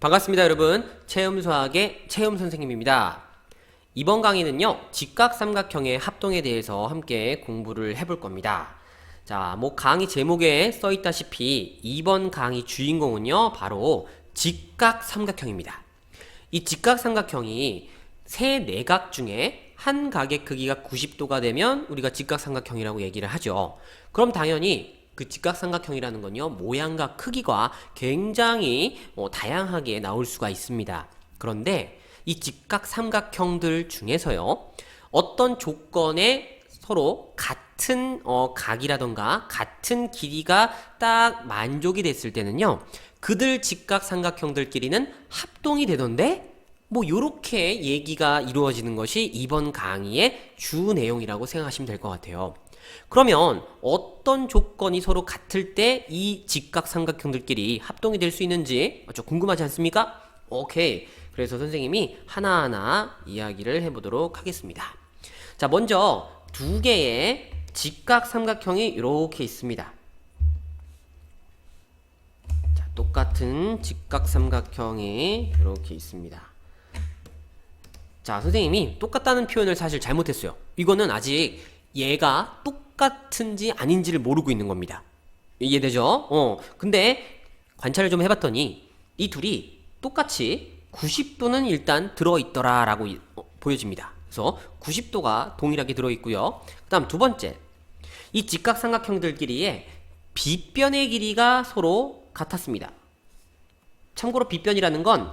반갑습니다, 여러분. 체험수학의 체험 선생님입니다. 이번 강의는요, 직각삼각형의 합동에 대해서 함께 공부를 해볼 겁니다. 자, 강의 제목에 써 있다시피 이번 강의 주인공은요, 바로 직각삼각형입니다. 이 직각삼각형이 세 내각 중에 한 각의 크기가 90도가 되면 우리가 직각삼각형이라고 얘기를 하죠. 그럼 당연히 그 직각삼각형이라는 건요, 모양과 크기가 굉장히 다양하게 나올 수가 있습니다. 그런데 이 직각삼각형들 중에서요, 어떤 조건에 서로 같은 각이라던가 같은 길이가 딱 만족이 됐을 때는요, 그들 직각삼각형들끼리는 합동이 되던데 요렇게 얘기가 이루어지는 것이 이번 강의의 주 내용이라고 생각하시면 될 것 같아요. 그러면 어떤 조건이 서로 같을 때 이 직각삼각형들끼리 합동이 될 수 있는지 좀 궁금하지 않습니까? 오케이. 그래서 선생님이 하나하나 이야기를 해보도록 하겠습니다. 자, 먼저 두 개의 직각삼각형이 이렇게 있습니다. 자, 똑같은 직각삼각형이 이렇게 있습니다. 자, 선생님이 똑같다는 표현을 사실 잘못했어요. 이거는 아직 얘가 똑같은지 아닌지를 모르고 있는 겁니다. 이해되죠? 근데 관찰을 좀 해봤더니 이 둘이 똑같이 90도는 일단 들어있더라 라고 보여집니다. 그래서 90도가 동일하게 들어있고요. 그 다음 두 번째, 이 직각삼각형들끼리의 빗변의 길이가 서로 같았습니다. 참고로 빗변이라는 건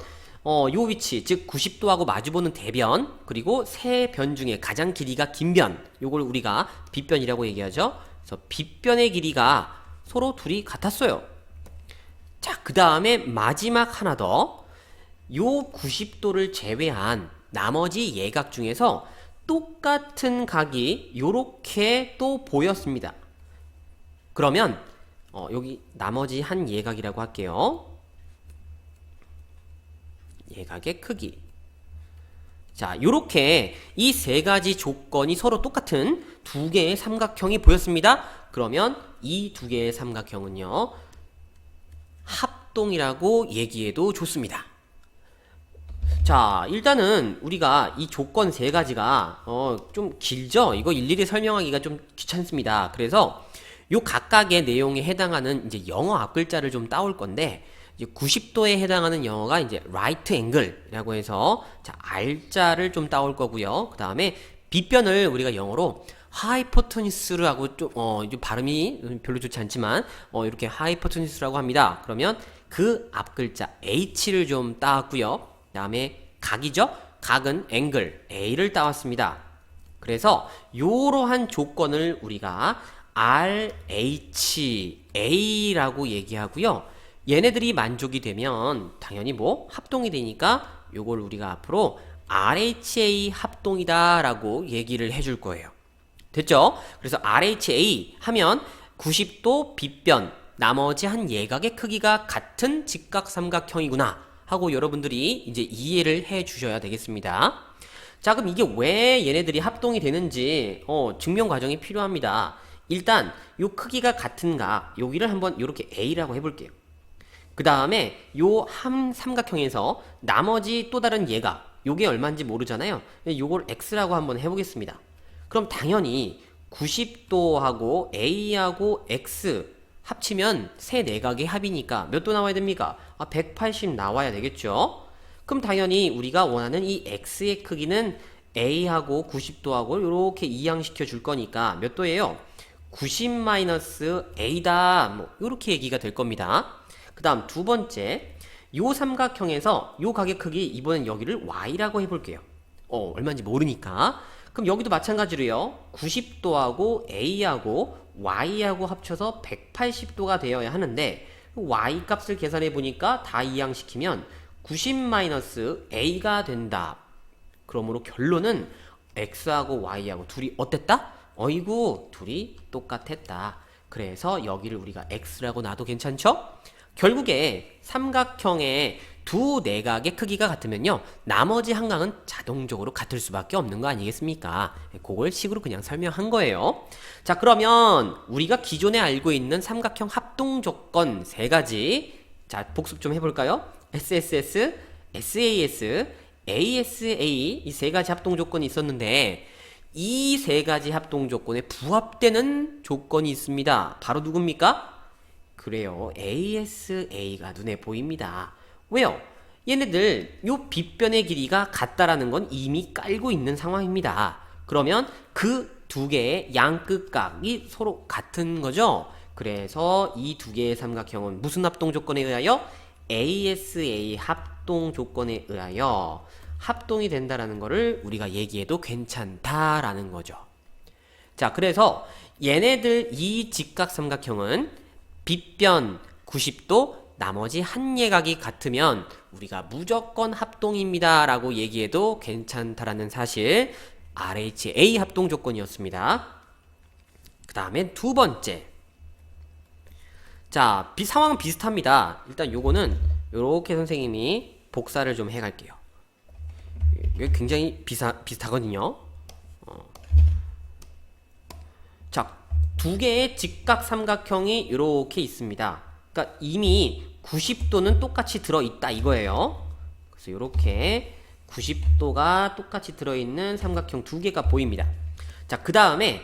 요 위치, 즉 90도하고 마주보는 대변, 그리고 세 변 중에 가장 길이가 긴 변, 요걸 우리가 빗변이라고 얘기하죠. 그래서 빗변의 길이가 서로 둘이 같았어요. 자, 그 다음에 마지막 하나 더, 요 90도를 제외한 나머지 예각 중에서 똑같은 각이 요렇게 또 보였습니다. 그러면 여기 나머지 한 예각이라고 할게요. 예각의 크기. 자, 요렇게 이 세 가지 조건이 서로 똑같은 두 개의 삼각형이 보였습니다. 그러면 이 두 개의 삼각형은요, 합동이라고 얘기해도 좋습니다. 자, 일단은 우리가 이 조건 세 가지가 좀 길죠? 이거 일일이 설명하기가 좀 귀찮습니다. 그래서 요 각각의 내용에 해당하는 이제 영어 앞글자를 좀 따올 건데, 이제 90도에 해당하는 영어가 이제 right angle라고 해서 자, R자를 좀 따올 거고요. 그 다음에 빗변을 우리가 영어로 hypotenuse라고 좀 발음이 별로 좋지 않지만 이렇게 hypotenuse라고 합니다. 그러면 그 앞글자 H를 좀 따왔고요. 그 다음에 각이죠. 각은 angle A를 따왔습니다. 그래서 이러한 조건을 우리가 RHA라고 얘기하고요. 얘네들이 만족이 되면 당연히 합동이 되니까 요걸 우리가 앞으로 RHA 합동이다 라고 얘기를 해줄 거예요. 됐죠? 그래서 RHA 하면 90도 빗변, 나머지 한 예각의 크기가 같은 직각삼각형이구나 하고 여러분들이 이제 이해를 해 주셔야 되겠습니다. 자, 그럼 이게 왜 얘네들이 합동이 되는지 증명 과정이 필요합니다. 일단 요 크기가 같은가, 여기를 한번 이렇게 A라고 해볼게요. 그 다음에 요 한 삼각형에서 나머지 또 다른 예각, 요게 얼마인지 모르잖아요. 요걸 X라고 한번 해보겠습니다. 그럼 당연히 90도하고 A하고 X 합치면 세 내각의 합이니까 몇 도 나와야 됩니까? 180 나와야 되겠죠? 그럼 당연히 우리가 원하는 이 X의 크기는 A하고 90도하고 이렇게 이항시켜 줄 거니까 몇 도예요? 90-A다. 이렇게 얘기가 될 겁니다. 그 다음 두 번째, 요 삼각형에서 요 각의 크기, 이번엔 여기를 Y라고 해볼게요. 얼마인지 모르니까. 그럼 여기도 마찬가지로요, 90도하고 A하고 Y하고 합쳐서 180도가 되어야 하는데, Y 값을 계산해 보니까 다 이항시키면 90-A가 된다. 그러므로 결론은 X하고 Y하고 둘이 어땠다? 어이구, 둘이 똑같았다. 그래서 여기를 우리가 X라고 놔도 괜찮죠? 결국에 삼각형의 두 내각의 크기가 같으면요, 나머지 한 각은 자동적으로 같을 수밖에 없는 거 아니겠습니까? 그걸 식으로 그냥 설명한 거예요. 자, 그러면 우리가 기존에 알고 있는 삼각형 합동 조건 세 가지, 자, 복습 좀 해볼까요? SSS, SAS, ASA 이 세 가지 합동 조건이 있었는데 이 세 가지 합동 조건에 부합되는 조건이 있습니다. 바로 누굽니까? 그래요. ASA가 눈에 보입니다. 왜요? 얘네들 요 빗변의 길이가 같다라는 건 이미 깔고 있는 상황입니다. 그러면 그 두 개의 양끝각이 서로 같은 거죠. 그래서 이 두 개의 삼각형은 무슨 합동 조건에 의하여? ASA 합동 조건에 의하여 합동이 된다라는 거를 우리가 얘기해도 괜찮다라는 거죠. 자, 그래서 얘네들 이 직각삼각형은 빗변 90도 나머지 한 예각이 같으면 우리가 무조건 합동입니다 라고 얘기해도 괜찮다라는 사실, RHA 합동 조건이었습니다. 그 다음에 두 번째. 자, 상황은 비슷합니다. 일단 요거는 요렇게 선생님이 복사를 좀 해갈게요. 이게 굉장히 비슷하거든요. 자, 두 개의 직각 삼각형이 이렇게 있습니다. 그러니까 이미 90도는 똑같이 들어있다 이거예요. 그래서 이렇게 90도가 똑같이 들어있는 삼각형 두 개가 보입니다. 자, 그 다음에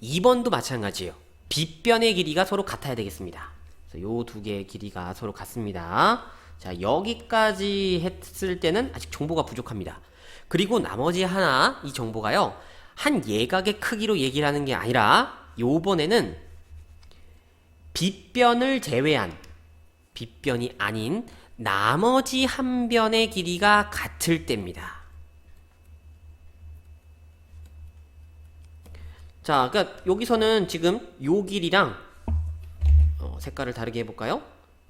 2번도 마찬가지예요. 빗변의 길이가 서로 같아야 되겠습니다. 그래서 요 두 개의 길이가 서로 같습니다. 자, 여기까지 했을 때는 아직 정보가 부족합니다. 그리고 나머지 하나, 이 정보가요, 한 예각의 크기로 얘기를 하는 게 아니라 요번에는 빗변을 제외한, 빗변이 아닌 나머지 한 변의 길이가 같을 때입니다. 자, 그러니까 여기서는 지금 요 길이랑 색깔을 다르게 해볼까요?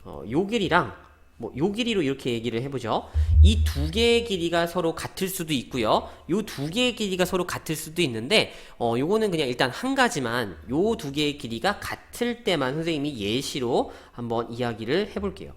요 길이랑 요 길이로 이렇게 얘기를 해보죠. 이 두 개의 길이가 서로 같을 수도 있고요. 요 두 개의 길이가 서로 같을 수도 있는데 요거는 그냥 일단 한 가지만, 요 두 개의 길이가 같을 때만 선생님이 예시로 한번 이야기를 해볼게요.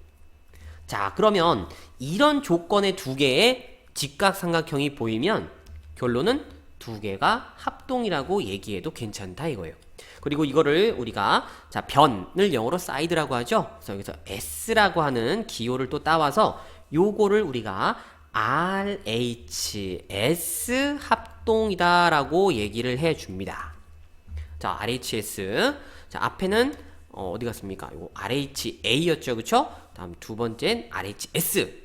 자, 그러면 이런 조건의 두 개의 직각삼각형이 보이면 결론은 두 개가 합동이라고 얘기해도 괜찮다 이거예요. 그리고 이거를 우리가, 자, 변을 영어로 사이드라고 하죠. 그래서 여기서 S라고 하는 기호를 또 따와서 요거를 우리가 RHS 합동이다라고 얘기를 해줍니다. 자, RHS. 자, 앞에는 어디 갔습니까? 이거 RHA였죠, 그쵸? 다음 두 번째는 RHS.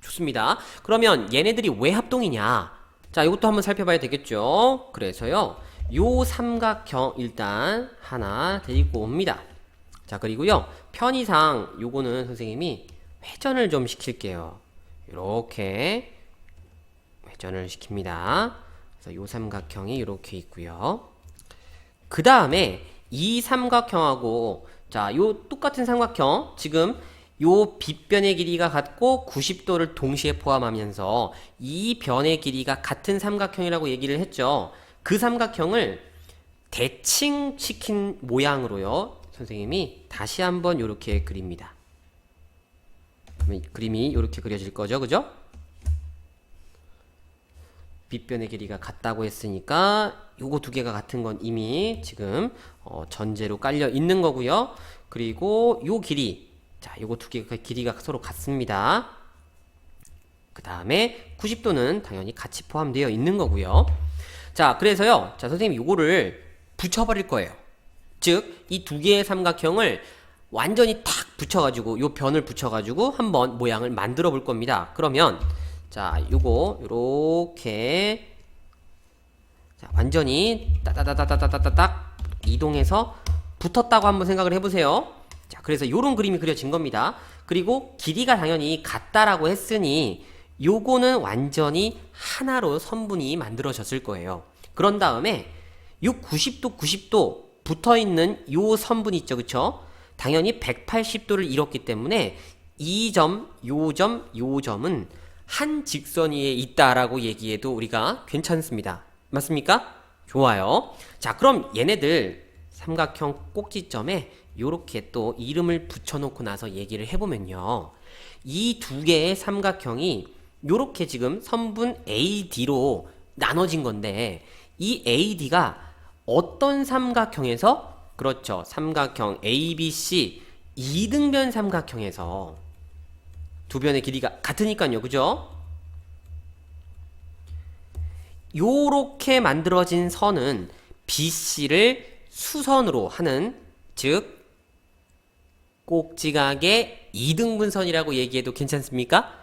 좋습니다. 그러면 얘네들이 왜 합동이냐? 자, 이것도 한번 살펴봐야 되겠죠. 그래서요, 요 삼각형 일단 하나 데리고 옵니다. 자, 그리고요, 편의상 요거는 선생님이 회전을 좀 시킬게요. 이렇게 회전을 시킵니다. 그래서 요 삼각형이 이렇게 있고요. 그 다음에 이 삼각형하고, 자, 요 똑같은 삼각형, 지금 요 빗변의 길이가 같고 90도를 동시에 포함하면서 이 변의 길이가 같은 삼각형이라고 얘기를 했죠. 그 삼각형을 대칭시킨 모양으로요, 선생님이 다시 한번 이렇게 그립니다. 그림이 이렇게 그려질 거죠, 그죠? 빗변의 길이가 같다고 했으니까 요거 두 개가 같은 건 이미 지금 전제로 깔려 있는 거고요. 그리고 요 길이, 자, 요거 두 개가 길이가 서로 같습니다. 그 다음에 90도는 당연히 같이 포함되어 있는 거고요. 자, 그래서요, 자, 선생님 요거를 붙여버릴 거예요. 즉, 이 두 개의 삼각형을 완전히 탁 붙여가지고, 요 변을 붙여가지고 한번 모양을 만들어 볼 겁니다. 그러면, 자, 요거 요렇게, 자, 완전히 따다다다다다다닥 이동해서 붙었다고 한번 생각을 해보세요. 자, 그래서 요런 그림이 그려진 겁니다. 그리고 길이가 당연히 같다라고 했으니 요거는 완전히 하나로 선분이 만들어졌을 거예요. 그런 다음에 요 90도 붙어있는 요 선분 있죠, 그쵸? 당연히 180도를 이뤘기 때문에 이 점, 요 점은 한 직선 위에 있다라고 얘기해도 우리가 괜찮습니다. 맞습니까? 좋아요. 자, 그럼 얘네들 삼각형 꼭지점에 요렇게 또 이름을 붙여놓고 나서 얘기를 해보면요, 이 두 개의 삼각형이 요렇게 지금 선분 AD로 나눠진 건데, 이 AD가 어떤 삼각형에서, 그렇죠, 삼각형 ABC 이등변 삼각형에서 두 변의 길이가 같으니까요. 그죠? 요렇게 만들어진 선은 BC를 수선으로 하는, 즉 꼭지각의 이등분선이라고 얘기해도 괜찮습니까?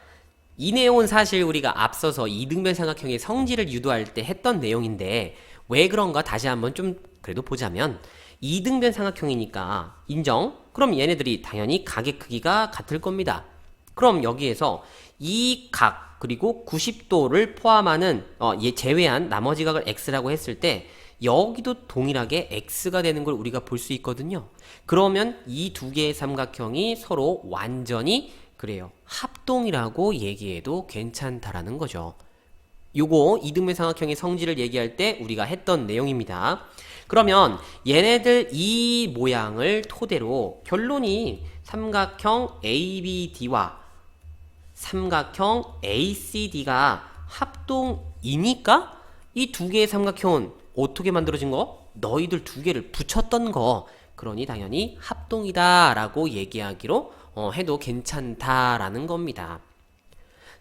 이 내용은 사실 우리가 앞서서 이등변 삼각형의 성질을 유도할 때 했던 내용인데 왜 그런가 다시 한번 좀 그래도 보자면, 이등변 삼각형이니까 인정? 그럼 얘네들이 당연히 각의 크기가 같을 겁니다. 그럼 여기에서 이 각 그리고 90도를 포함하는 얘 제외한 나머지 각을 x라고 했을 때 여기도 동일하게 x가 되는 걸 우리가 볼 수 있거든요. 그러면 이 두 개의 삼각형이 서로 완전히 그래요, 합동이라고 얘기해도 괜찮다라는 거죠. 요거 이등변 삼각형의 성질을 얘기할 때 우리가 했던 내용입니다. 그러면 얘네들 이 모양을 토대로 결론이 삼각형 ABD와 삼각형 ACD가 합동이니까 이 두 개의 삼각형은 어떻게 만들어진 거? 너희들 두 개를 붙였던 거. 그러니 당연히 합동이다 라고 얘기하기로 해도 괜찮다라는 겁니다.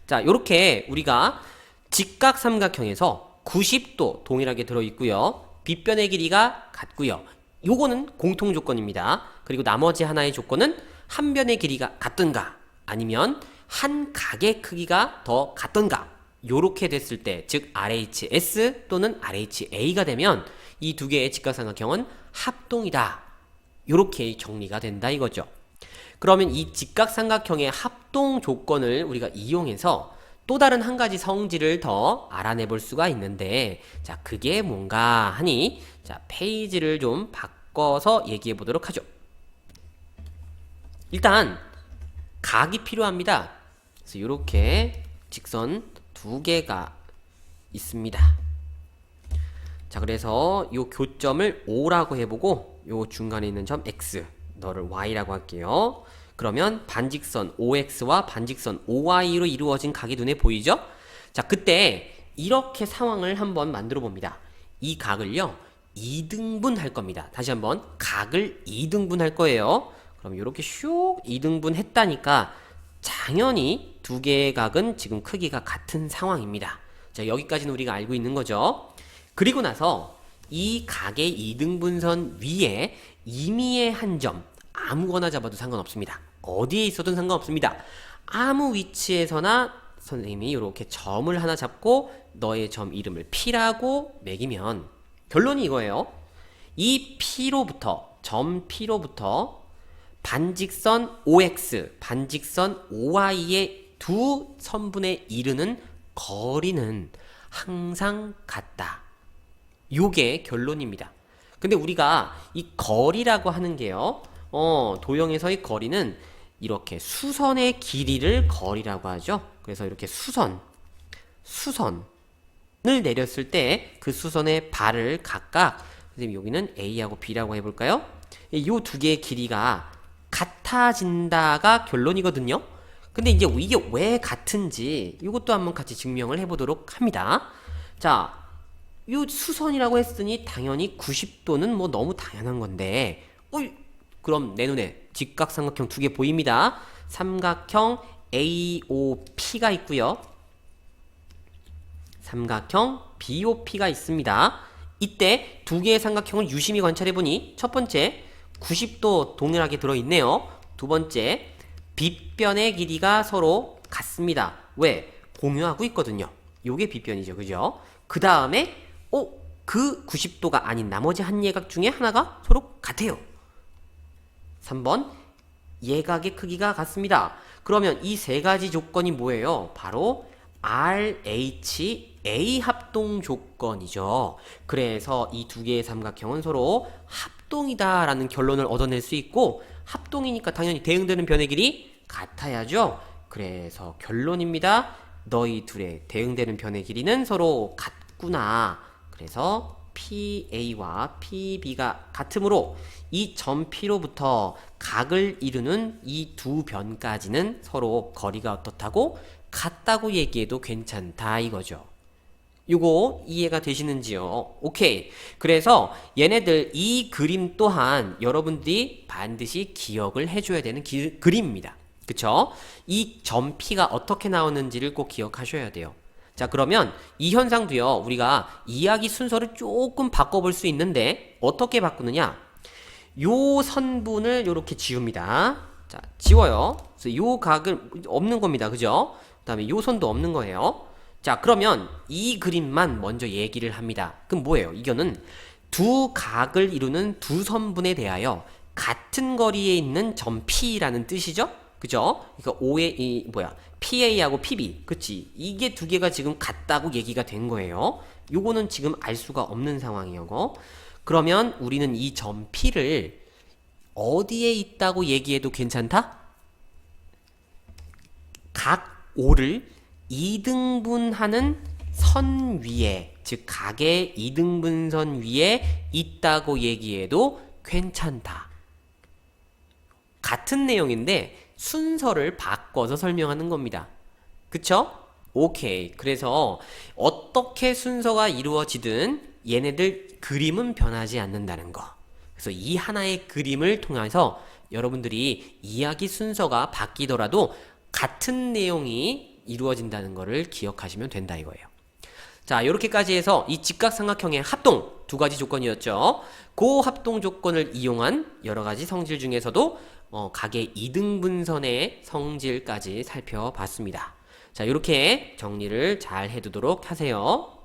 자, 요렇게 우리가 직각 삼각형에서 90도 동일하게 들어있고요. 빗변의 길이가 같고요. 요거는 공통 조건입니다. 그리고 나머지 하나의 조건은 한 변의 길이가 같던가 아니면 한 각의 크기가 더 같던가, 요렇게 됐을 때, 즉 RHS 또는 RHA가 되면 이 두 개의 직각삼각형은 합동이다. 요렇게 정리가 된다 이거죠. 그러면 이 직각삼각형의 합동 조건을 우리가 이용해서 또 다른 한 가지 성질을 더 알아내 볼 수가 있는데, 자, 그게 뭔가 하니, 자, 페이지를 좀 바꿔서 얘기해 보도록 하죠. 일단 각이 필요합니다. 그래서 이렇게 직선 두 개가 있습니다. 자, 그래서 요 교점을 O라고 해보고 요 중간에 있는 점 X, 너를 Y라고 할게요. 그러면 반직선 OX와 반직선 OY로 이루어진 각이 눈에 보이죠? 자, 그때 이렇게 상황을 한번 만들어 봅니다. 이 각을요 2등분 할 겁니다. 다시 한번 각을 2등분 할 거예요. 그럼 이렇게 슉 2등분 했다니까 당연히 두 개의 각은 지금 크기가 같은 상황입니다. 자, 여기까지는 우리가 알고 있는 거죠. 그리고 나서 이 각의 2등분선 위에 임의의 한 점, 아무거나 잡아도 상관없습니다. 어디에 있어도 상관없습니다. 아무 위치에서나 선생님이 이렇게 점을 하나 잡고 너의 점 이름을 P라고 매기면 결론이 이거예요. 이 P로부터, 점 P로부터 반직선 OX, 반직선 OY의 두 선분에 이르는 거리는 항상 같다. 요게 결론입니다. 근데 우리가 이 거리라고 하는 게요, 도형에서의 거리는 이렇게 수선의 길이를 거리라고 하죠. 그래서 이렇게 수선을 내렸을 때 그 수선의 발을 각각, 선생님 여기는 A하고 B라고 해볼까요? 이 두 개의 길이가 같아진다가 결론이거든요. 근데 이제 이게 왜 같은지 이것도 한번 같이 증명을 해보도록 합니다. 자, 이 수선이라고 했으니 당연히 90도는 뭐 너무 당연한 건데, 그럼 내 눈에 직각삼각형 두 개 보입니다. 삼각형 AOP가 있고요. 삼각형 BOP가 있습니다. 이때 두 개의 삼각형을 유심히 관찰해보니 첫 번째 90도 동일하게 들어있네요. 두 번째 빗변의 길이가 서로 같습니다. 왜? 공유하고 있거든요. 요게 빗변이죠. 그죠? 그 다음에 그 90도가 아닌 나머지 한 예각 중에 하나가 서로 같아요. 3번 예각의 크기가 같습니다. 그러면 이 세 가지 조건이 뭐예요? 바로 RHA 합동 조건이죠. 그래서 이 두 개의 삼각형은 서로 합동이다 라는 결론을 얻어낼 수 있고, 합동이니까 당연히 대응되는 변의 길이 같아야죠. 그래서 결론입니다. 너희 둘의 대응되는 변의 길이는 서로 같구나. 그래서 PA와 PB가 같으므로 이 점 P로부터 각을 이루는 이 두 변까지는 서로 거리가 어떻다고? 같다고 얘기해도 괜찮다 이거죠. 요거 이해가 되시는지요? 오케이. 그래서 얘네들 이 그림 또한 여러분들이 반드시 기억을 해줘야 되는 그림입니다. 그쵸? 이 점 P가 어떻게 나오는지를 꼭 기억하셔야 돼요. 자, 그러면 이 현상도요, 우리가 이야기 순서를 조금 바꿔볼 수 있는데, 어떻게 바꾸느냐? 요 선분을 요렇게 지웁니다. 자, 지워요. 그래서 요 각을 없는 겁니다. 그죠? 그 다음에 요 선도 없는 거예요. 자, 그러면 이 그림만 먼저 얘기를 합니다. 그럼 뭐예요? 이거는 두 각을 이루는 두 선분에 대하여 같은 거리에 있는 점 P라는 뜻이죠? 그죠? 그러니까 PA하고 PB. 그치? 이게 두 개가 지금 같다고 얘기가 된 거예요. 요거는 지금 알 수가 없는 상황이고. 그러면 우리는 이 점 P를 어디에 있다고 얘기해도 괜찮다? 각 O를 이등분하는 선 위에, 즉 각의 이등분선 위에 있다고 얘기해도 괜찮다. 같은 내용인데 순서를 바꿔서 설명하는 겁니다. 그쵸? 오케이. 그래서 어떻게 순서가 이루어지든 얘네들 그림은 변하지 않는다는 거. 그래서 이 하나의 그림을 통해서 여러분들이 이야기 순서가 바뀌더라도 같은 내용이 이루어진다는 것을 기억하시면 된다 이거예요. 자, 이렇게까지 해서 이 직각삼각형의 합동 두 가지 조건이었죠. 그 합동 조건을 이용한 여러 가지 성질 중에서도 각의 이등분선의 성질까지 살펴봤습니다. 자, 이렇게 정리를 잘 해두도록 하세요.